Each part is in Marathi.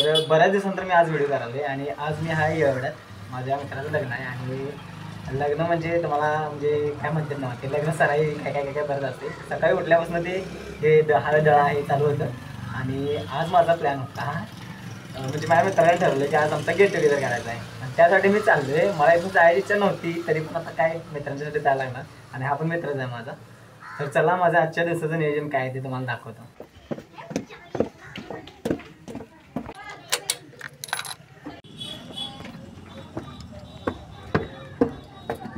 तर बऱ्याच दिवसानंतर मी आज व्हिडिओ कराले आणि आज मी हाय एवढ्यात माझ्या मित्राचं लग्न आहे आणि लग्न म्हणजे तुम्हाला म्हणजे काय म्हणतात ना ते लग्न सराई काय काय काय काय बरंच असते. सकाळी उठल्यापासून ते हे दळा हे चालू होतं आणि आज माझा प्लॅन होता म्हणजे माझ्या मित्राने ठरवलं की आज आमचा गेट टुगेदर करायचा आहे आणि त्यासाठी मी चाललो आहे. मला इथून जायची इच्छा नव्हती तरी पण आता काय मित्रांच्यासाठी जायला लागणार आणि हा पण मित्रच आहे माझा. तर चला माझं आजच्या दिवसाचं नियोजन काय आहे ते तुम्हाला दाखवतो.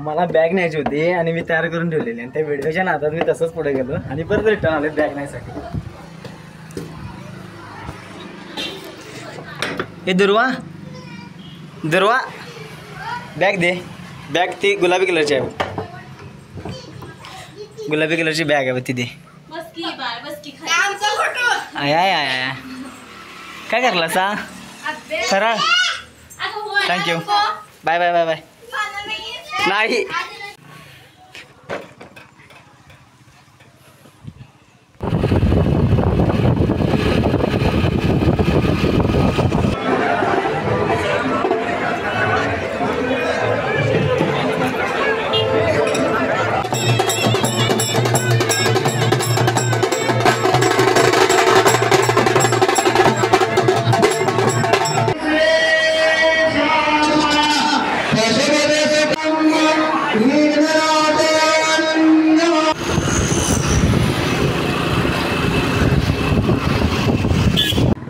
मला बॅग न्यायची होती आणि मी तयार करून ठेवलेली आणि त्या व्हिडिओच्या नादात मी तसंच पुढे गेलो आणि परत रिटर्न आले बॅग न्यायसाठी. हे दुर्वा दुर्वा बॅग दे. बॅग ती गुलाबी कलरची आहे, गुलाबी कलरची बॅग आहे ती दे. आय आय आय काय करला सा खरा. Thank you bye bye bye bye. नाही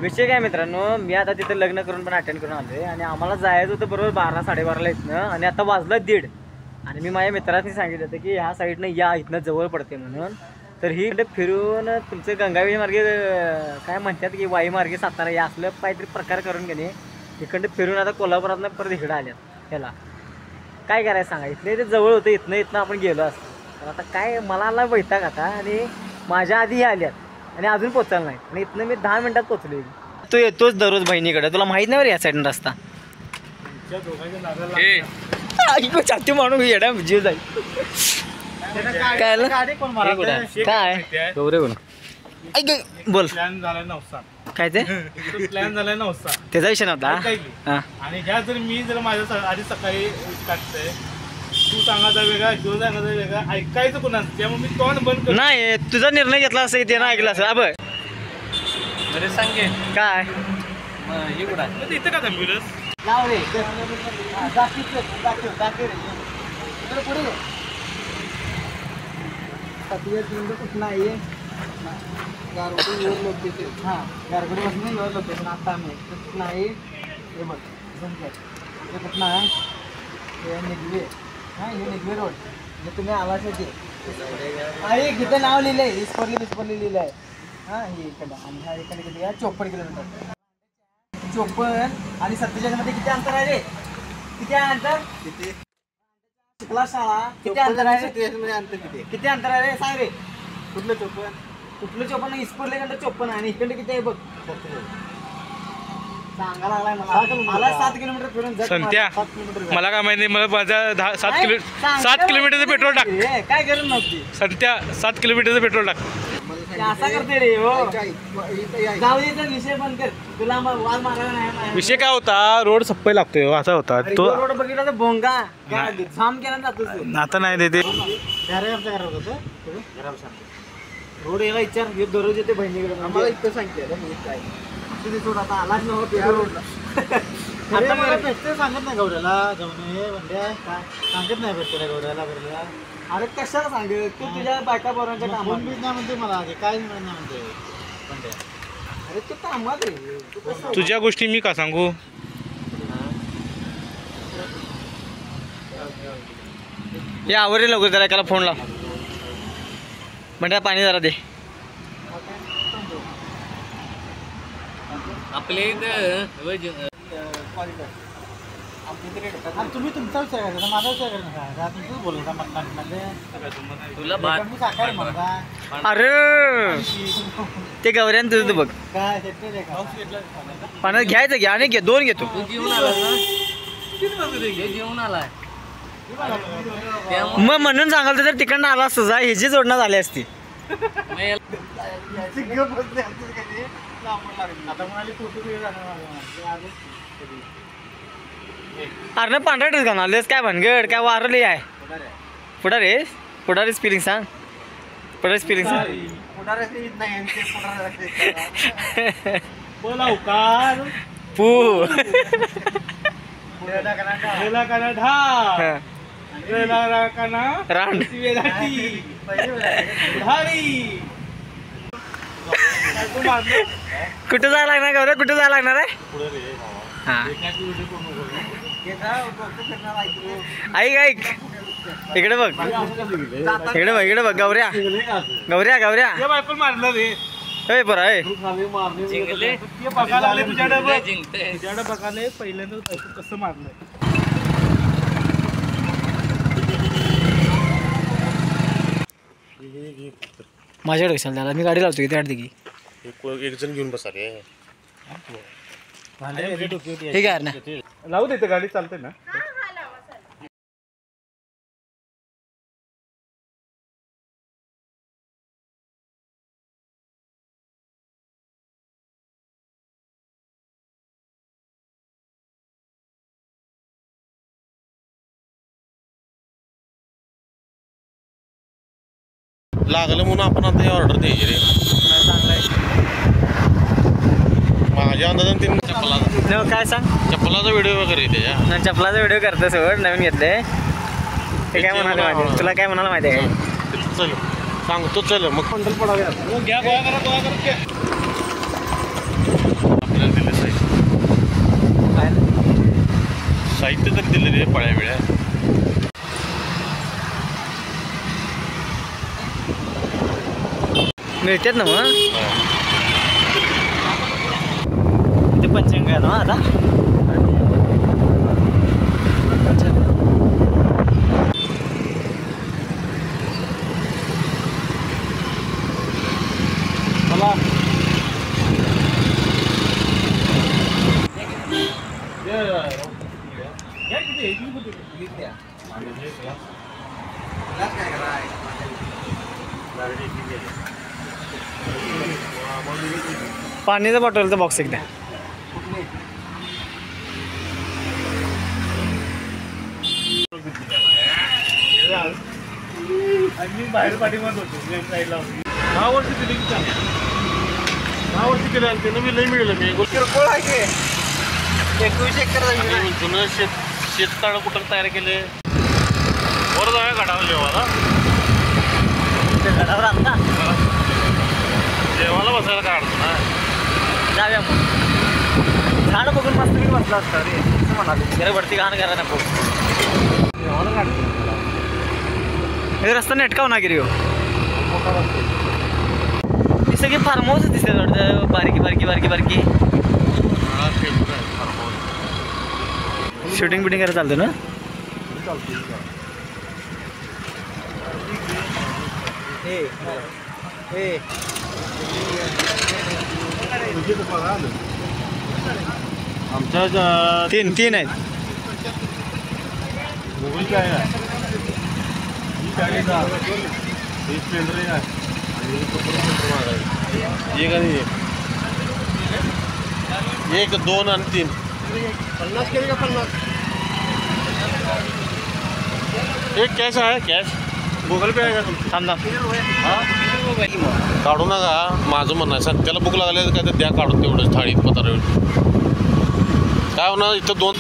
विषय काय मित्रांनो, मी आता तिथं लग्न करून पण अटेंड करून आलोय आणि आम्हाला जायचं होतं बरोबर 12-12:30 इथनं आणि आता वाजलं 1:30 आणि मी माझ्या मित्रांनी सांगितलं होतं की ह्या साईडनं या इथनं जवळ पडते म्हणून. तर ही फिरून तुमचं गंगावेळी मार्गे काय म्हणतात की वाई मार्गे सातारा या असलं काहीतरी प्रकार करून गेले इकडं फिरून आता कोल्हापुरातनं परत इकडं आल्यात. ह्याला काय करायचं सांगा, इथले ते जवळ होतं इथनं आपण गेलो असतो. तर आता काय मला आला वैताग आता आणि माझ्या आधी हे आल्यात आणि अजून पोचायला नाही आणि इथनं मी 10 मिनिटात पोचलो. तू येतोच दररोज बहिणीकडे, तुला माहित नाही या साईडनं रस्ता छाती माणूस येडा जीव जाईल काय गौरे बोल बोल काय ते प्लॅन झालाय नव्हता त्याचा विषय नव्हता. आणि ह्या जर मी जर माझ्या आधी सकाळी काढतोय तू सांगायचा वेगळा किंवा सांगायचा वेगळा ऐकायचं कोणाचं त्यामुळे मी तोंड बंद करतो. नाही तुझा निर्णय घेतला असेल ते ना ऐकला असेल. अब अरे सांगे काय हे कुठं इथं का थांबविलंस लाव रे कुठं आहे हां गारगोडी बसून लोकेशन आता आम्ही कुठं आहे हे बघ हे कुठं आहे हे निगवे. हां हे निगवे रोड जे तुम्ही आवासाठी अरे इथं नाव लिहिलं आहे इस्पर्ली लिहिलं आहे. हां हे इकडं आणि ह्या इकडे किती आहे 54 किलोमीटर 54 आणि 47 मध्ये किती अंतर आहे रे? किती आहे अंतर? किती शिकला शाळा किती अंतर आहे? किती अंतर आहे रे सांग रे. कुठलं 54 इस्पर्लीकडं 54 आणि इकडे किती आहे बघ. सांगा लागलाय मला 7 किलोमीटर फिरून संत्या मला काय माहिती मला माझा 7 किलोमीटरचं पेट्रोल टाक. काय करून नव्हती संत्या 7 किलोमीटरचं पेट्रोल टाक. असा करते रे हो जाऊ दे विषय बंद कर तुला वाद मारायला नाही. विषय काय होता रोड सप्पई लागतोय असा होता तो रोड बघितला तर भोंगा जाम केला जातो. आता नाही देते आमच्या घरात होतं रोड याला विचार दररोज येते बहिणीकडे आम्हाला इथं सांगते काय सोड आता आलाच नव्हतं आता मला भेटते सांगत नाही गौऱ्याला जाऊन म्हणजे काय सांगत नाही भेटते गौऱ्याला बरोबर. अरे कशाला सांगेल तू तुझ्या बायका बरोबरच्या कामात नाही म्हणते मला काय नाही म्हणते. अरे तू कामात रे तुझ्या गोष्टी मी का सांगू. हे आवडले लवकर जरा एकाला फोन लाव म्हणजे पाणी जरा दे. आपले तुम्ही तुमचा विचार करायचा माझा विचार करायचा तुम्ही बोलता तुला अरे ते गौऱ्यान तुझं तू बघ काय पाण्यात घ्यायचं घ्या आणि घे 2 घेतो. जेवण आला ना जेवण आलाय मग म्हणून सांगाल तर तिकडनं आला असतं ह्याची जोडणं झाली असती. आता म्हणाले फोटो अरे ना पांढरा ड्रेस घालून आलेस काय भानगड काय वारली आहे पुढारी स्पिलिंग सांग पुढारी स्पिलिंग सांग बोलावकार पू गेला काना ढा गेला काना रांड कुठं जायला लागणार गौरव कुठं जायला लागणार आहे हा ऐक इकडे बघ गौऱ्या बायकोल मारलं रे ए बरं आहे ते बघायला आले तुझ्याकडे बघाले पहिल्यांदा बायको कसं मारलंय माझ्याकडे कशाला त्याला मी गाडी लावतो किती वाटते की एक जण घेऊन बसा रे ठीक आहे ना लावू देते गाडी चालते ना लागलं म्हणून आपण आता ऑर्डर द्यायची रे माझ्या अंदाजाने तीन न काय सांग चप्पलाचा व्हिडिओ वगैरे त्याच्या चपलाचा व्हिडिओ करतो सोड नवीन घेतले ते काय म्हणाले माहिती तुला काय म्हणाला माहिती आहे चल सांगतो चल मग पंढर पडावे आपल्याला दिले साहित्य तरी दिले रे पळ्या वेळ्या मिळतात ना मग ते पंचांग आहे ना आता मला पाण्याचा बॉटलचा बॉक्स एकदा मी बाहेर पाठीमध्ये होतो साईडला 10 वर्ष दिली की 10 वर्ष केले त्यानं मी लई मिळलं मी किरकोळ आहे की 21 एकर जुनं शेततळ कुठं तयार केले वर जाऊया गडावर जेवायला गडावर आता जेवायला बसायला काय अडचण ना जाऊया मग झाड बघून मस्त मी बसला असता रे असं म्हणाले जरा वरती घाण करा नको हे रस्ता नेटकाव ना गिरी ती सगळी फार्म हाऊस दिसते थोडं बारकी शूटिंग बिटिंग करायला चालतं ना आमच्या तीन आहेत मोबाईल काय आहे स्प्लेंडर आहे आणि एक 2 आणि 3 50 केले का 50 एक कॅश आहे कॅश गुगल पे आहे का थांब काढू नका माझं म्हणणं आहे सध्याला बुक लागले काय तर द्या काढून तेवढंच थाळीत पतार काय होणार इथं 2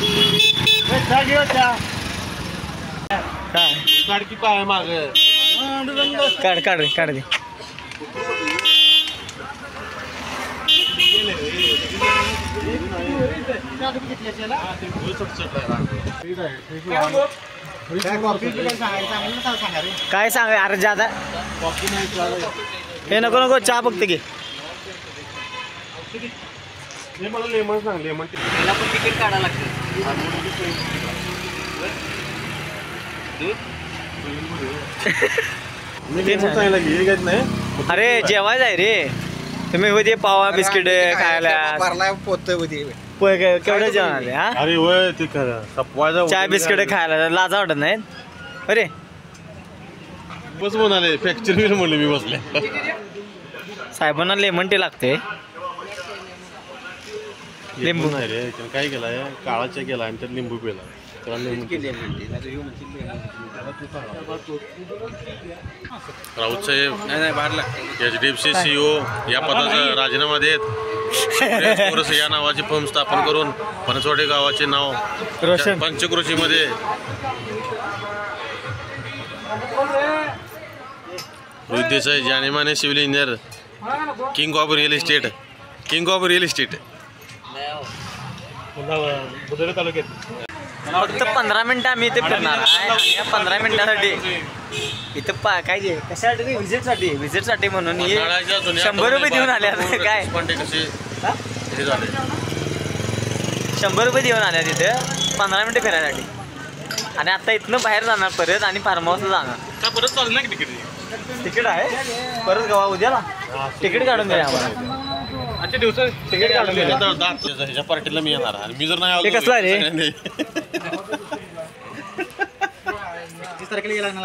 काय काढकी काय आहे माग काढ दे काय सांग अरे जादा हे नको चहा बघते की मला लेमन सांग लेमन त्याला पण तिकीट काढायला लागतं नाही अरे जेवायचं आहे रे तुम्ही होते पावा बिस्किट खायला केवढं जेवण आले हा अरे वय ते सपवायचा चहा बिस्किट खायला लाजा वाटत नाहीत अरे बस म्हणाले फ्रॅक्चर होईल म्हणले मी बसले साहेबांना लेमन टी लागते लिंबू नाही रे त्यानं काय केलाय काळाच्या केला आणि त्यात लिंबू पिला त्याला राऊत साहेब HDFC CEO या पदाचा राजीनामा देत कोरस या नावाची फर्म स्थापन करून फणसवाडी गावाचे नाव रोशन पंचक्रोशीमध्ये रोहित देसाई जानेमाने civil engineer king of real estate बुधवार तालुक्यात फक्त 15 मिनिटं आम्ही इथे फिरणार आहे आणि या 15 मिनिटासाठी इथं काय जे कशासाठी व्हिजिटसाठी म्हणून हे 100 रुपये देऊन आले आता काय कसे हे झाले 100 रुपये देऊन आल्या तिथे 15 मिनिटं फिरायसाठी आणि आता इथनं बाहेर जाणार परत आणि फार्म हाऊसला जाणार का परत चालू नाही तिकीट तिकीट आहे परत गावा उद्याला तिकीट काढून द्या आम्हाला आजच्या दिवसात तिकीट काढून द्या ह्याच्या पार्टीला मी येणार आणि मी जर नाही आलो ते कसलं आहे रे? सगळ्यांनी. 30 तारखेला गेला ना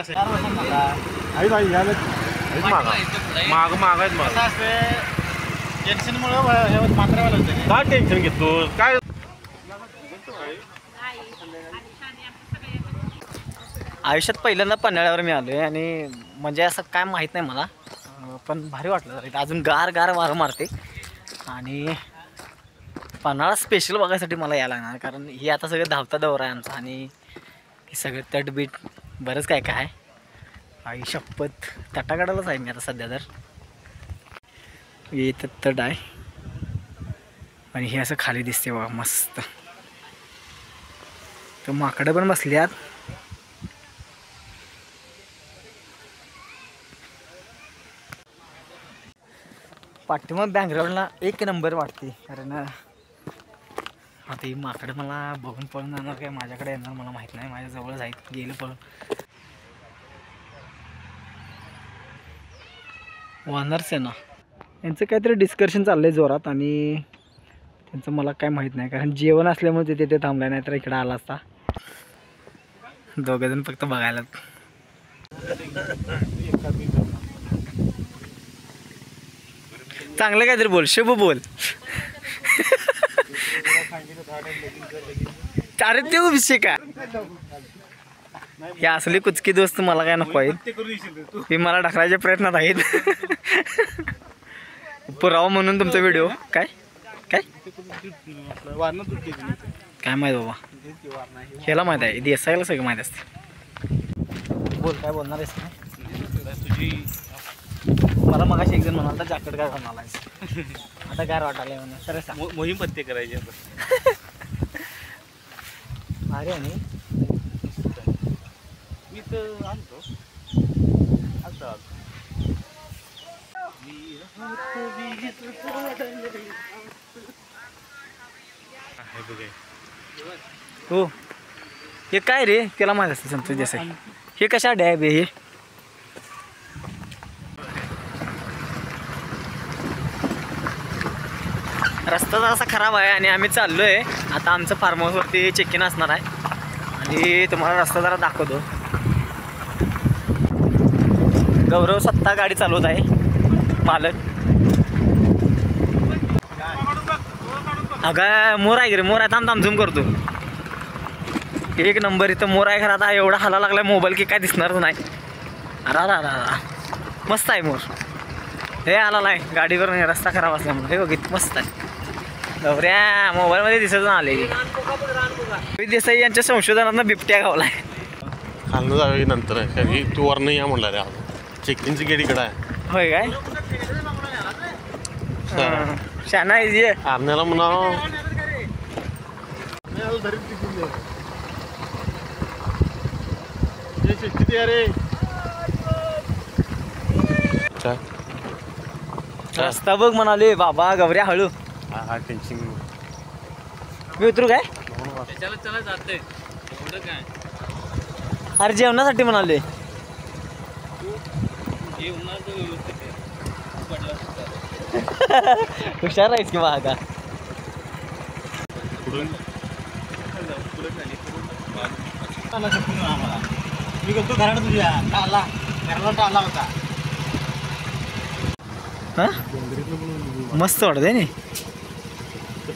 माग आहेत मला टेन्शनमुळे मात्र काय टेन्शन घेतो काय आयुष्यात पहिल्यांदा पन्हाळ्यावर मी आलो आहे आणि म्हणजे असं काय माहीत नाही मला पण भारी वाटलं जरा इथं अजून गार वारं मारते आणि पन्हाळा स्पेशल बघायसाठी मला यायला लागणार कारण हे आता सगळं धावता दौरा आहे आमचा आणि हे सगळं तटबीट बरंच काय काय आहे आई शपथ तटागडालाच आहे मी आता सध्या तर इथं तट आहे आणि हे असं खाली दिसते बघा मस्त तर माकडं पण बसल्यात पाठीमाग बॅकग्राऊंडला एक नंबर वाटते कारण आता ही माकडं मला बघून पळून जाणार काय माझ्याकडे येणार मला माहीत नाही माझ्या जवळ जायत गेलं पळून वानरच आहे ना यांचं काहीतरी डिस्कशन चाललं आहे जोरात आणि त्यांचं मला काय माहीत नाही कारण जेवण असल्यामुळे ते तिथे थांबलं नाही तर इकडं आला असता दोघंजण फक्त बघायला चांगलं काहीतरी बोल शुभ बोल अरे ते विषय का हे असली कुचकी दोस्त मला काय नको आहेत ते मला ढकलायचे प्रयत्नात आहेत पुरावा म्हणून तुमचा व्हिडिओ काय काय काय माहित बाबा ह्याला माहित आहे देसाईला सगळं माहित असते बोल काय बोलणार आहेस काय मला मगाशी एक जण म्हणाल तर जॅकेट काय घालून आलायस आता गार वाटायला म्हणा सर सांग मोहीम पत्ते करायची अरे आणि मी तर आणतो हो हे काय रे त्याला माहित असतं संतोष देसाई हे कशा डॅब आहे हे रस्ता जरासा खराब आहे आणि आम्ही चाललो आहे आता आमचं फार्म हाऊसवरती चेक इन असणार आहे आणि तुम्हाला रस्ता जरा दाखवतो गौरव स्वतः गाडी चालवत आहे मालक अगं मोर आहे रे मोर आहे थांब झूम करतो एक नंबर इथं मोर आहे खरं आता एवढा हाला लागला मोबाईल की काय दिसणारच नाही अरा मस्त आहे मोर हे आला नाही गाडीवर नाही रस्ता खराब असल्यामुळे हे बघित मस्त आहे गौऱ्या मोबाईलमध्ये दिसत आले रोहित देसाई यांच्या संशोधनातनं बिबट्या गावलाय खालनं जावे नंतर आहे कारण की तू वर नाही या म्हणला रे चेकिंगची गेट इकडं आहे होय काय शाना आहे जे आरण्याला म्हणावं अरे रस्ता बघ म्हणाले बाबा गौऱ्या हळू हा टेन्शन मी उतरू काय त्याच्याला चला जाते एवढं काय अरे जेवणासाठी म्हणाले जेवणाचं व्यवस्थित आहे पडला हुशार आहेस की बघा मी करतो घरात तुझ्या टाळला घराला टाळला होता हा मस्त वाटत आहे नी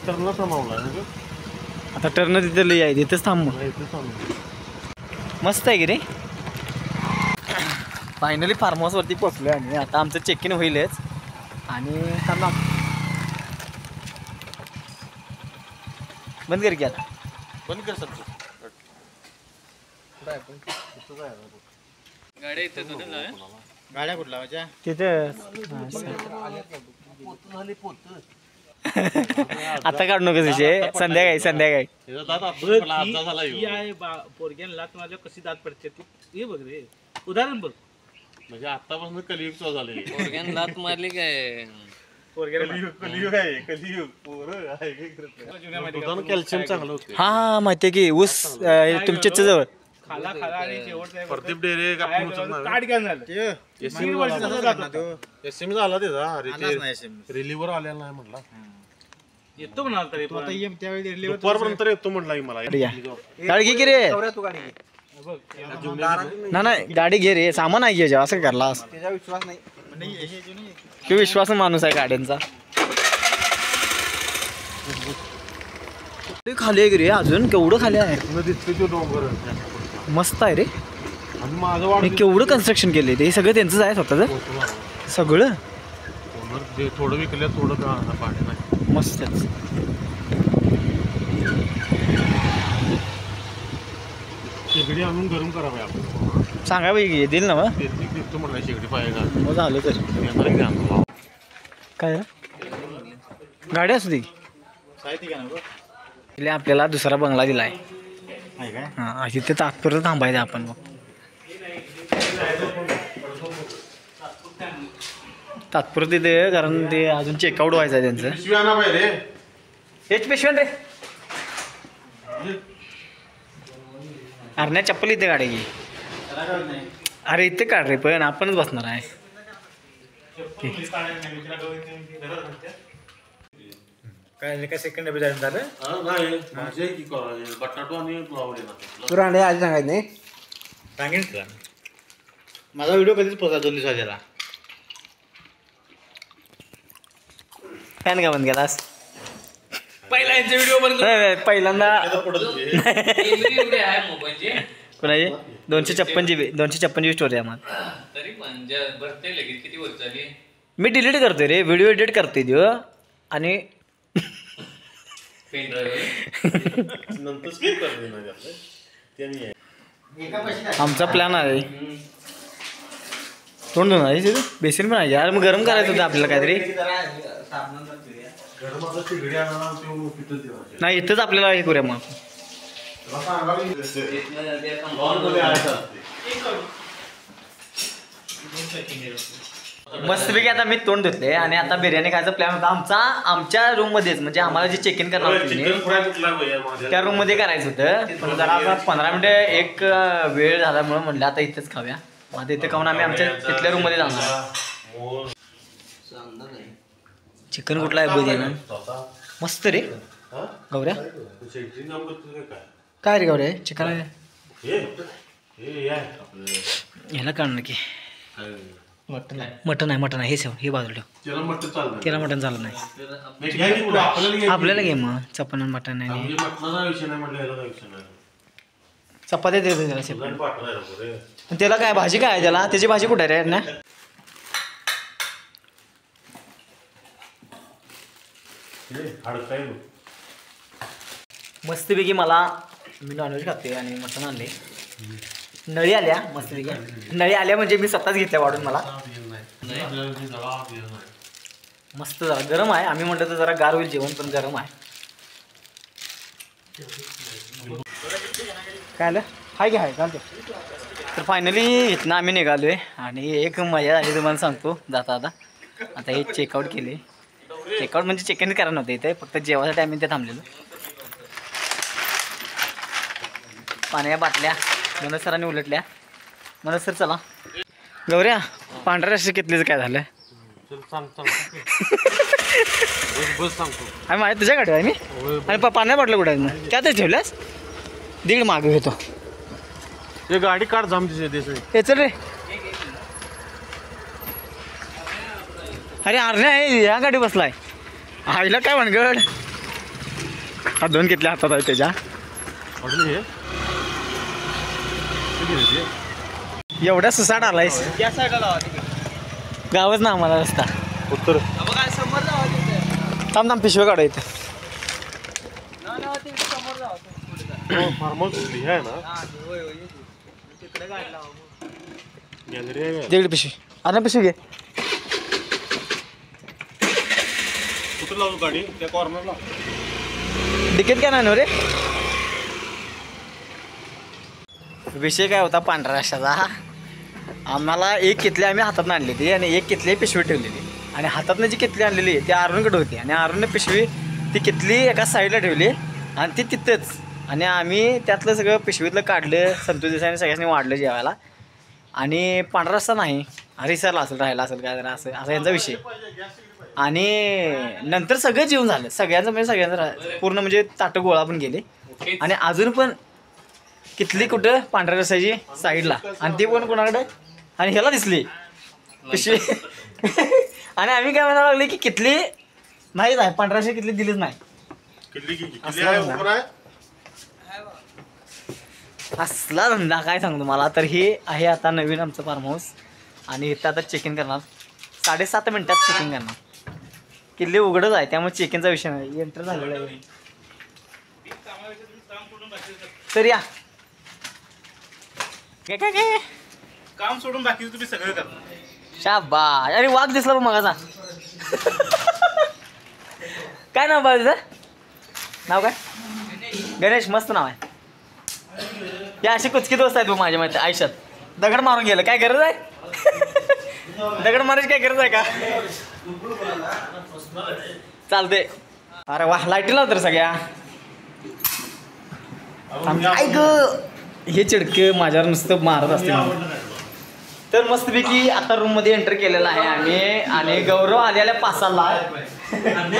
टर्नला थांबवला आता टर्न तिथे लई आहे, तिथेच थांब मग. मस्त आहे की रे. फायनली फार्म हाऊसवरती पोचलो आणि आता आमचं चेक इन होईलच. आणि थांबा बंद कर की आता. बंद कर सर. गाड्या इथं गाड्या कुठला माझ्या तिथं आता काढू नकोस विषय. संध्याकाळी पोरग्यान लात मारल्या कशी दात पडते हे बघ रे, उदाहरण बघ. म्हणजे आतापासून कलियुग चालू झाले. पोरग्यानं लात मारली काय कॅल्शियम चांगलं होतं. हा माहिती आहे की ऊस तुमच्या जवळ खाला आणि शेवट प्रदीप डेरे काढ घ्या झालं एसएम झाला त्याचा रिलीवर आलेला नाही म्हटला. येतो म्हणाल तरी दुपारपर्यंत येतो म्हटला मला. गाडी घे की रे. नाही गाडी घे रे, सामान आहे घे. असं करलास विश्वास नाही किंवा विश्वास माणूस आहे गाड्यांचा. खाली आहे की रे, अजून केवढं खाली आहे. मस्त आहे रे. माझं केवढं कन्स्ट्रक्शन केले ते सगळं त्यांचंच आहे स्वतःच सगळं. थोडं विकलं थोडं पाणी नाही. मस्तच. शेगडी आणून गरम करावं आपण. सांगा पाहिजे दिल ना मग. देतो म्हटलं शेगडी पाहिजे मग झालं तर काय गाडी असू दे. आपल्याला दुसरा बंगला दिला आहे. हा तिथे तात्पुरतं थांबायचं आपण. मग तात्पुरतं तिथे, कारण ते अजून चेकआउट व्हायचं आहे त्यांचं. हेच पेशंट रे. अरे नाही चप्पल इथे गाडी घे. अरे इथे काढ रे, पण आपणच बसणार आहे. काय सेकंड झालं बटाटो आणि तू रांडे आधी सांगायचं नाही. सांगेन तुला माझा व्हिडिओ कधीच पोचा 2 दिवस झाला. फॅन का बंद केलास? पहिला यांचे व्हिडिओ बंद पहिल्यांदा एवढे आहे मोबाईलचे कोणाची 256 GB 256 स्टोरी आहे मला. तरी पण भरते लगेच किती वर्ष झाली. मी डिलीट करतोय रे, व्हिडिओ एडिट करतोय देव. आणि पेन ड्राईव्ह नंतर स्किप करते. आमचा प्लॅन आहे तोंड धुणार तिथे बेसिन पण आहे यार. मग गरम करायचं होतं आपल्याला काहीतरी. नाही इथंच आपल्याला हे करूया मग. मस्तपैकी आता मी तोंड धुतले आणि आता बिर्याणी खायचा प्लॅन होता आमच्या रूम मध्येच. म्हणजे आम्हाला जे चेक इन करणार होते त्या रूम मध्ये करायचं होतं. पण जरा आता 15 मिनिटं एक वेळ झाल्यामुळे म्हणलं आता इथेच खाऊया. आता इथे खाऊन आम्ही आमच्या तिथल्या रूम मध्ये जाणार. चिकन कुठला आहे बघ. मस्त रे गौऱ्या. काय रे गौऱ्या चिकन आहे ह्याला काढणार की मटन आहे हे हे बाजूला ठेव. त्याला मटन चालत नाही. आपल्याला घे मग चपान मटन आहे. चपात्या देतो त्याला सेपरेट. त्याला काय भाजी काय आहे त्याला? त्याची भाजी कुठे रे ना? मस्तपैकी मला मी नॉनव्हेज खाते आणि मटन आणले. नळी आल्या मस्तपैकी. नळी आल्या म्हणजे मी स्वतःच घेतल्या वाढून. मला मस्त जरा गरम आहे. आम्ही म्हटलं तर जरा गार होईल जेवण, पण गरम आहे. काय आलं हाय घ्या हाय चालतं. तर फायनली इथनं आम्ही निघालो आहे आणि एक मजा झाली तुम्हाला सांगतो जाता आता हे चेकआउट केले. चेकआउट म्हणजे चेक इन करायला नव्हतं इथे, फक्त जेवायसाठी आम्ही ते थांबलेलो. पाण्याच्या बाटल्या मनोज सरांनी उलटल्या. मनोज सर चला. गौऱ्या पांढऱ्या रस्सी कितलीच काय झालं? आम्ही माहिती तुझ्या गाडी आहे मी. आणि पाण्या बाटलं कुठे आहे ना त्यातच ठेवल्यास? दीड मागे घेतो. ते गाडी काढ जाम हे चल रे. अरे अरे आहे या गाडी बसलाय. आईला काय भानगड. हा 2 कितल्या हातात आहे त्याच्या. एवढ्या सुसाट आलायस. त्या साईडला लावा गावच ना आम्हाला रस्ता. उत्तर बघा समोर जावा तिथे. थांब पिशवी काढा इथं. ना तिथे समोर जावा. फार्म हाऊस कुठली आहे ना होय होय तिकडे गाडी लावा. गॅलरी आहे दीड पिशवी. अरे पिशवी घे. कुठं लावू गाडी त्या कॉर्नरला. तिकीट काय नाही ना रे. विषय काय होता पांढऱ्या रश्श्याचा. आम्हाला एक कितली आम्ही हातात आणलेली आणि एक कितली पिशवी ठेवलेली आणि हातातनं जी कितली आणलेली ती अरुणकडे होती आणि अरुणने पिशवी ती कितली एका साईडला ठेवली आणि ती तिथंच. आणि आम्ही त्यातलं सगळं पिशवीतलं काढलं. संतोष देसाईने सगळ्यांनी वाढलं जेवायला आणि पांढरा रस्सा नाही हरिसरला असेल राहिला असेल काय जरा असं यांचा विषय. आणि नंतर सगळं जेवण झालं सगळ्यांचं म्हणजे सगळ्यांचं पूर्ण म्हणजे ताटं गोळा पण गेले आणि अजून पण कितली कुठं पांढऱ्या रस्साची साईडला आणि ती पण कोणाकडे आणि ह्याला दिसली पिशवी. आणि आम्ही काय म्हणायला लागले की कितली माहीत आहे पांढऱ्या रस्सा कितली दिलीच नाही. असला धंदा काय सांगतो मला. तर हे आहे आता नवीन आमचं फार्म हाऊस आणि इथं आता चेक इन करणार 7.5 मिनिटात चेक इन करणार. किल्ले उघडच आहे त्यामुळे चेक इनचा विषय नाही. एंटर झालेला आहे तर या काय काय काय काम सोडून बाकीचं तुम्ही सगळं करता. शाबा. अरे वाघ दिसला बघ मगाचा. काय नाव बा तुझं. नाव काय. गणेश. मस्त नाव आहे. या असे कुचकी दोस्त आहेत बघ माझ्या माहिती आयुष्यात. दगड मारून गेलं काय गरज आहे. दगड मारायची काय गरज आहे का. चालते. अरे वा लाईटी लाव तर सगळ्या. ऐक हे चिडके माझ्यावर नुसतं मारत असते. तर मस्तपैकी आता रूममध्ये एंटर केलेला आहे आम्ही आणि गौरव आलेल्या पासाला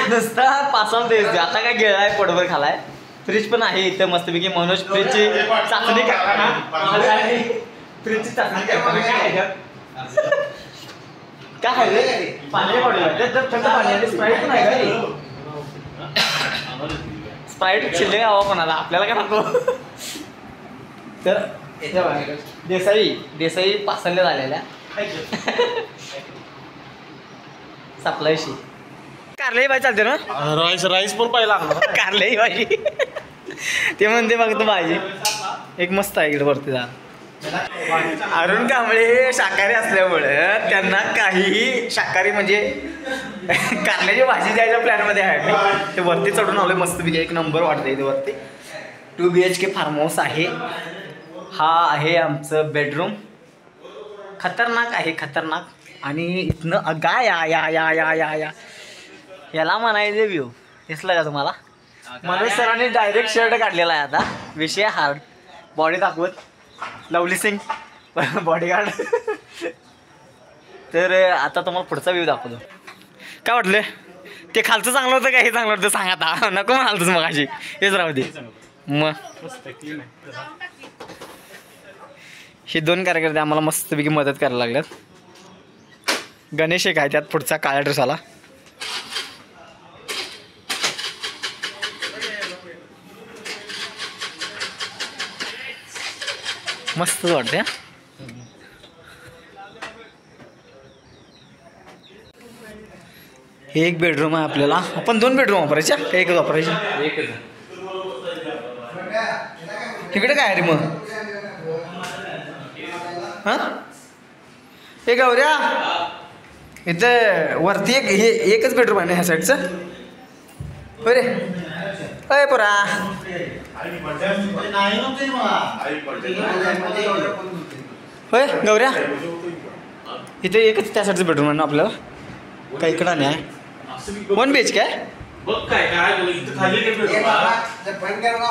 नुसता पासाला तेच आता काय गेलाय पोटभर खालाय. फ्रीज पण आहे इथं मस्तपैकी. मनोज फ्रीजची चाचणी करताना फ्रीजची चाचणी करताना काय आहे पाणी पडलं थंड पाणी आहे. स्प्राईट पण आहे का. स्प्राईट शिल्लक हवा कोणाला आपल्याला काय नको. तर देसाई पासल्या झालेल्या सप्लायशी कारल्याही भाजी चालते ना. राईस पण पाहिजे लागला. कारल्याही भाजी ते म्हणते बघतो भाजी एक मस्त आहे इकडे वरती जा. अरुण कांबळे हे शाकाहारी असल्यामुळं त्यांना काहीही शाकाहारी म्हणजे कारल्याची भाजी द्यायच्या प्लॅनमध्ये आहे मी. ते वरती चढून आलोय मस्तपैकी. एक नंबर वाटतं इथे वरती. 2 BHK फार्म हाऊस आहे. हा आहे आमचं बेडरूम. खतरनाक आहे खतरनाक. आणि इथनं गाय या या या या या या याला म्हणायचे व्ह्यू दिसलं का तुम्हाला. मनोज सरांनी डायरेक्ट शर्ट काढलेला आहे आता. विषय हार्ड. बॉडी दाखवत लवली सिंग बॉडीगार्ड. तर आता तुम्हाला पुढचा व्ह्यू दाखवतो. काय वाटलं ते खालचं चांगलं होतं का हे चांगलं होतं सांगा आता. नको म्हणाल मग अशी हेच राहू दे. मग हे 2 कार्यकर्ते आम्हाला मस्तपैकी मदत करायला लागल्यात. गणेश एक आहे त्यात पुढचा काळ्या ड्रेसाला. मस्त वाटते. हे एक बेडरूम आहे आपल्याला. आपण 2 बेडरूम वापरायच्या का एकच वापरायची. इकडे काय आहे रे मग. हां हे गौऱ्या इथं वरती हे एकच बेडरूम आहे ना ह्या साईडचं. होय रे अय पोरा. होय गौऱ्या इथे एकच त्या साईडचं बेडरूम आहे ना आपल्याला. काय इकडं नाही आहे. 1 BHK आहे.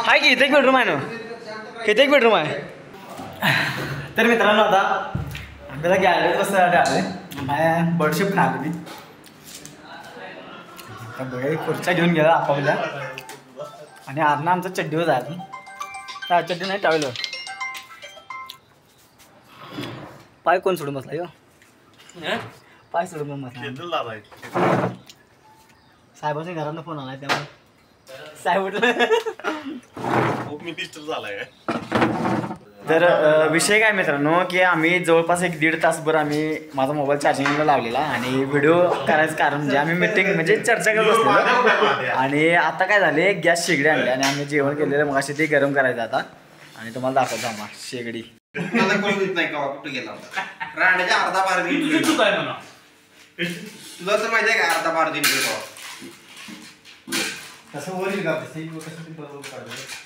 हाय की इथे एक बेडरूम आहे ना. इथे एक बेडरूम आहे. तर मित्रांनो आता आपल्याला गॅलरीत बसण्यासाठी आले बाय बर्डशिप खाली मी. आता बघा खुर्च्या घेऊन गेला आपापल्या आणि आरणा आमचा चड्डीवर जायचं. त्या चड्डी नाही टावेल. पाय कोण सोडून बसला यो. पाय सोडून बसला. साहेबांच्या घरातनं फोन आला त्यामुळे काय म्हटलं खूप मिनिस्टर झालाय काय. तर विषय काय मित्रांनो की आम्ही जवळपास 1-1.5 तासभर आम्ही माझा मोबाईल चार्जिंगला लावलेला आणि व्हिडिओ करायचं कारण म्हणजे आम्ही मीटिंग म्हणजे चर्चा करत बसलेलो आणि आता काय झाले गॅस शेगडी आणली आणि आम्ही जेवण केलेलं मग अशी ते गरम करायचं आता आणि तुम्हाला दाखवतो आम्हा शेगडी मला कळूच नाही का कुठे गेला होता. रांड्याच्या अर्धा बार दिन किती चूक आहे म्हणा. तुला तर माहिती आहे का अर्धा बार दिन कसं होईल का कसं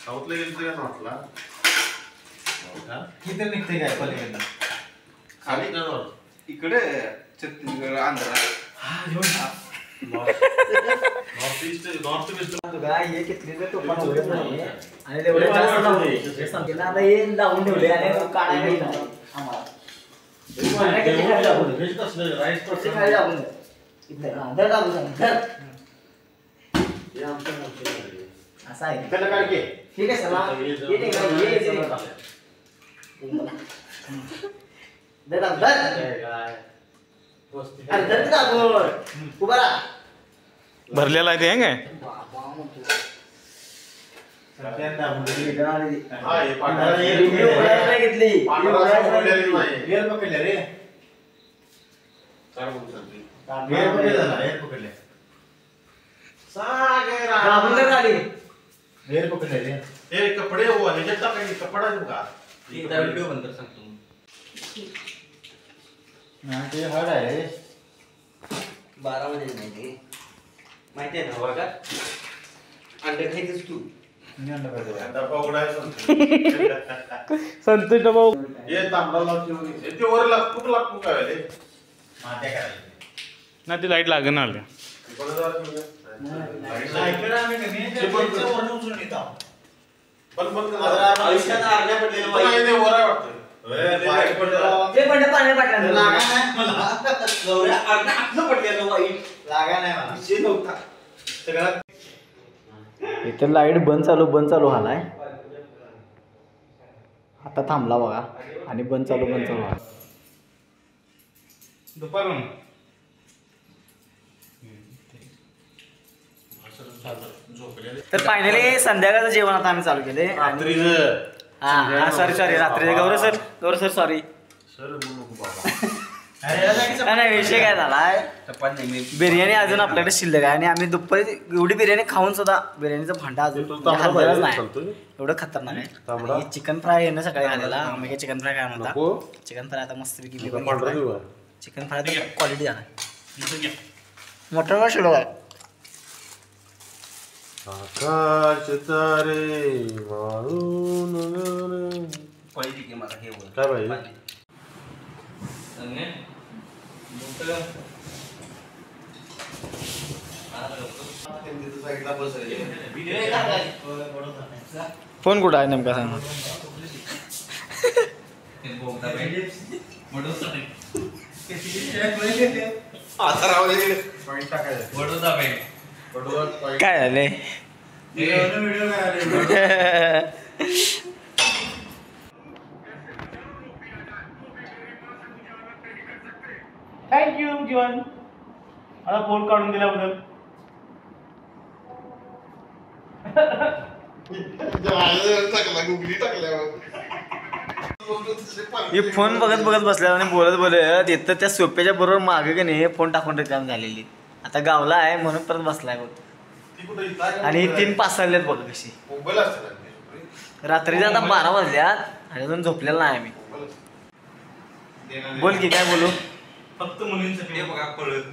साऊथला गेलं का नॉर्थला किती निघते काय पलीकडनं खाली का नॉर्थ इकडे छत्तीसगड आंध्रा नॉर्थ ईस्ट तुला हे किती टोपण होत नाही आणि तेवढे जास्त लावले सांगितलं आता हे लावून ठेवले आणि काढायला येत नाही आम्हाला किती खाली लावून द्या. इथे हा, धर लावून सांग, धर. असं आहे ठीक आहे चला ये ते काय, ये ते. धर लावून, धर. अरे धर ते दाबून. उभा राहा. भरलेला आहे ते काय बाबा म्हणतो. हा हे पांढरा ही उघडायला नाही घेतली. ही पांढरा उघडायला असं नाही पडलेलं घेतली. नाही. काय बोलू शकते? दाबून धर खाली. हे कपडे हो ह्याच्यात टाकायचे कपडा देऊ का व्हिडिओ बंद कर सांगतो. ते हड आहे 12 मध्ये नाही ते माहिती आहे ना बघा अंडे खायचंच तू. डब्बा उघडायचा संतोष भाऊ हे तांबडा लावून ते वर लागतो लागतो काय रे ना ती लाईट लागेल आल्या आयुष्यात आरण्या पडलेलं वाईट. ते पण पाण्यात टाकलं. लागा नाही मला. गौऱ्या आरण्या आपलं पडलेलं वाईट. लागा नाही मला. विषय नव्हता. सगळ्यात इथं लाईट बंद चालू झालाय आता थांबला बघा आणि बंद चालू झाला. दुपारून तर फायनली संध्याकाळचं जेवण आता आम्ही चालू केले. हा सॉरी रात्री गौरव सर सॉरी. नाही विषय काय झालाय बिर्याणी अजून आपल्याकडे शिल्लक आहे आणि आम्ही दुपारी एवढी बिर्याणी खाऊन सुद्धा बिर्याणीचं भांडा अजून खाल्लेलंच नाही एवढं खतरनाक आहे. चिकन फ्राय आहे ना सकाळी खाल्लेला आम्ही काय चिकन फ्राय काय म्हणता चिकन फ्राय आता मस्त चिकन फ्राय तर क्वालिटी झाला मोठा शिलो आहे. आकाश तारे वाळून पळी की मला हे वर. काय भाई फोन कुठं आहे नेमका सांग. काय झाले थँक्यू जीवन आता फोन काढून दिल्याबद्दल. हे फोन बघत बसल्या आणि बोलत येतं त्या सोप्याच्या बरोबर मागे की नाही फोन टाकून रिकाम झालेली. आता गावला आहे म्हणून परत बसलाय बघ आणि 3 पास चाललेत बघ कशी. रात्रीचे आता 12 वाजल्यात आणि अजून झोपलेला नाही आम्ही. बोल की काय बोलू. फक्त मुलींसाठी बघा पळत.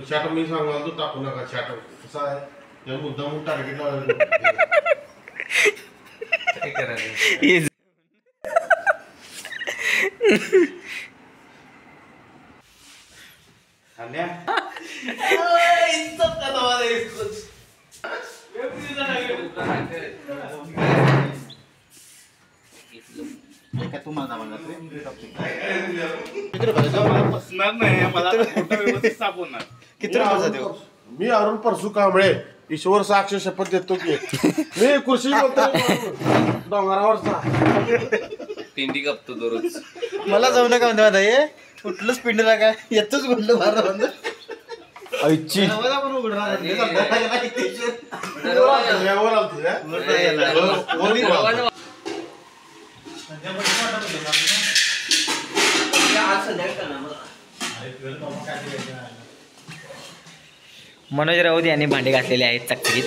चाट मी सांगाल तू टाकू नका चाट कसा आहे त्या मुद्दाम टार्गेट लावायला काय करायचं. मी अरुण परसू कांबळे ईश्वर साक्ष शपथ देतो की मी कृषी डोंगरावरचा पेंडी कापतो दररोज. मला जाऊ नका म्हणतो आता हे कुठलंच पिंडला काय येतच बोललो बारा बंद ऐची मनोज राऊत यांनी भांडे घातलेले आहेत चकचकीत.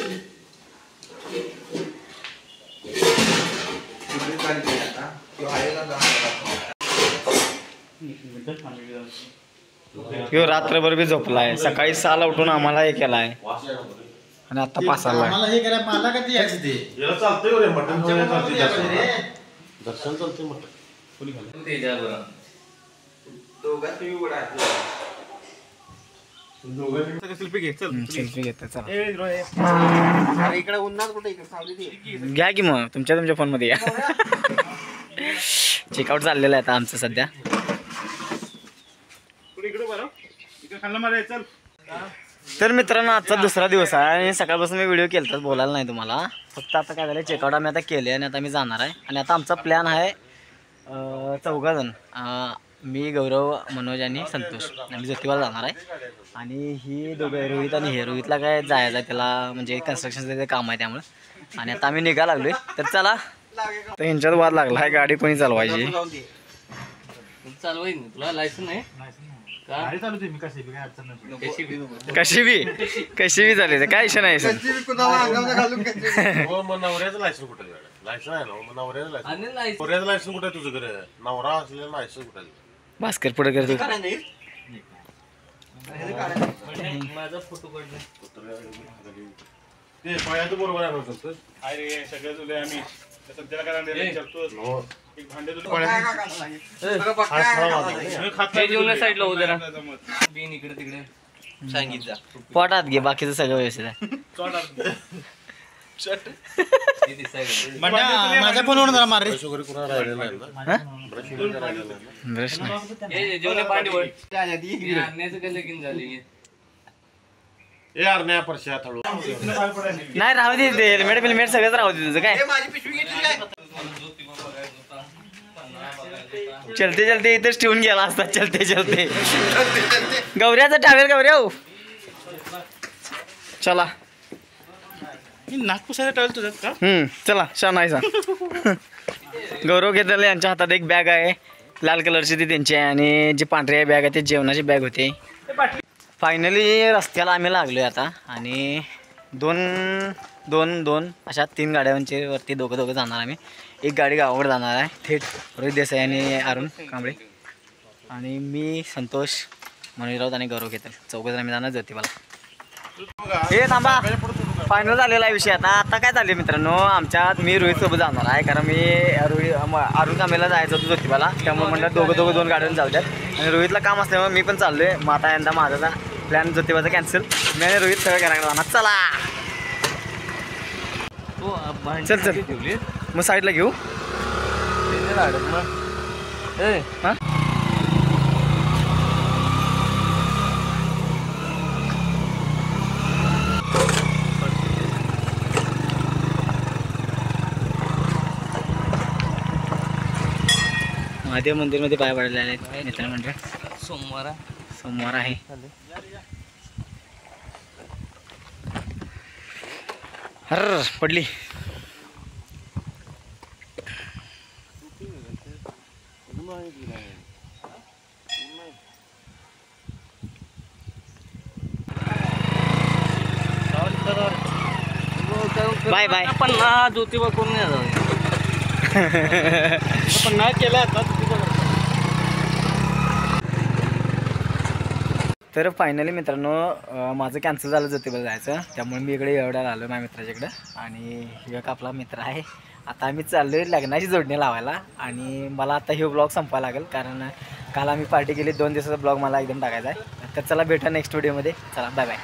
ह्यो रात्रभर बी झोपलाय, सकाळी 6ला उठून आम्हाला हे केलाय आणि आता 5ला. हे करा मला कधी यायचं ते दर्शन चालते मटण सेल्फी घे चल. सेल्फी घेतो चला. इकडे उन्हात कुठे इकडे सावली घ्या की मग तुमच्या फोन मध्ये या. चेकआउट चाललेलं आहे आता आमचं सध्या. इकडे बरं इकडे खाल्लं मला चल. तर मित्रांनो आजचा दुसरा दिवस आहे आणि सकाळपासून मी व्हिडिओ केला बोलायला नाही तुम्हाला. फक्त आता काय झालं चेकआउट आम्ही आता केले आणि आता मी जाणार आहे. आणि आता आमचा प्लॅन आहे 4 जण, मी, गौरव, मनोज आणि संतोष. आम्ही ज्योतिबाला जाणार आहे. आणि ही दोघं रोहित आणि हे रोहितला काय जायचं आहे त्याला म्हणजे कन्स्ट्रक्शनचं काम आहे त्यामुळे. आणि आता आम्ही निघा लागलोय. तर चला. तर यांच्यात वाद लागला आहे गाडी कोणी चालवायची. चालवाय तुला लायसन नाही गाडी चालवते मी कशी काय अडचण नाही. कशी बी चालेल काय इशू नाही सर. मग नवऱ्याचं लायसन कुठे लायसन आहे ना मग नवऱ्याचं लायसन नवऱ्याचं लायसन कुठे तुझं घरी नवरा असलेलं लायसन कुठे भास्कर पुढे करतो. माझा फोटो काढला ते पायाचं बरोबर आहे ना संतोष? अरे सगळं तुले आम्ही सध्याला काय करतो एक भांडे साईडला हो जरा बिन इकडे तिकडे सांगितलं पोटात घे बाकीचं सगळं व्यवस्थित आहे. माझ्या फोनवर जरा मार रे. पैसे वगैरे कुणाला राहिलेलं नाही ना ब्रश वगैरे राहिलेलं नाही ना? ब्रश नाही. जेवणे पाणी वळ आणण्याचं काय लगीन झाली ए अरण्या परश्या थळू नाही राहू दे ते हेल्मेट बिलमेट सगळंच राहू दे तुझं काय. माझी पिशवी घेतली काय चलते चलते इथेच ठेवून गेला असता. चलते चलते गौऱ्याचं टावेल गौऱ्या हो. चला नाक पुसायला टवेल तुझ्यात का चला छान आहे सांग. गौरव घेतलेलं यांच्या हातात एक बॅग आहे लाल कलरची ती त्यांची आहे आणि जी पांढरी बॅग आहे ती जेवणाची बॅग होती. फायनली रस्त्याला आम्ही लागलोय आता आणि दोन अशा 3 गाड्यांचे वरती दोघं जाणार आम्ही. एक गाडी गावाकडे जाणार आहे थेट रोहित देसाई आणि अरुण कांबळे आणि मी, संतोष, मनोज राऊत आणि गौरव घेतल 4 जण आम्ही जाणार ज्योतिबाला. हे थांबा फायनल झालेला आहे विषय. आता काय चालले मित्रांनो आमच्यात मी रोहित सोबत जाणार आहे कारण मी अरुण कांबळेला जायचं होतं ज्योतिबाला त्यामुळे म्हणलं दोघं 2 गाड्यांनी चालतात आणि रोहितला काम असल्यामुळे मी पण चाललो आहे. मग आता यंदा माझा प्लॅन ज्योतिबाचा कॅन्सल. मी आणि रोहित सगळं करायला जाणार. चला चल मग साईडला घेऊ. हां महादेव मंदिरमध्ये पाय पडलेले आहेत मित्रमंडळ. सोमवार आहे. हर पडली. Bye bye. पण ना ज्योतिबा कोण नाही पण नाही केलं आता. तर फायनली मित्रांनो माझं कॅन्सल झालं ज्योतिबाला जायचं त्यामुळे मी इकडे एवढ्या आलो माझ्या मित्राच्याकडं. आणि एक आपला मित्र आहे. आता आम्ही चाललो आहे लग्नाची जोडणी लावायला आणि मला आता हे ब्लॉग संपायला लागेल कारण काल आम्ही पार्टी केली 2 दिवसाचा ब्लॉग मला एकदम टाकायचा आहे. तर चला भेटा नेक्स्ट व्हिडिओमध्ये. चला बाय बाय.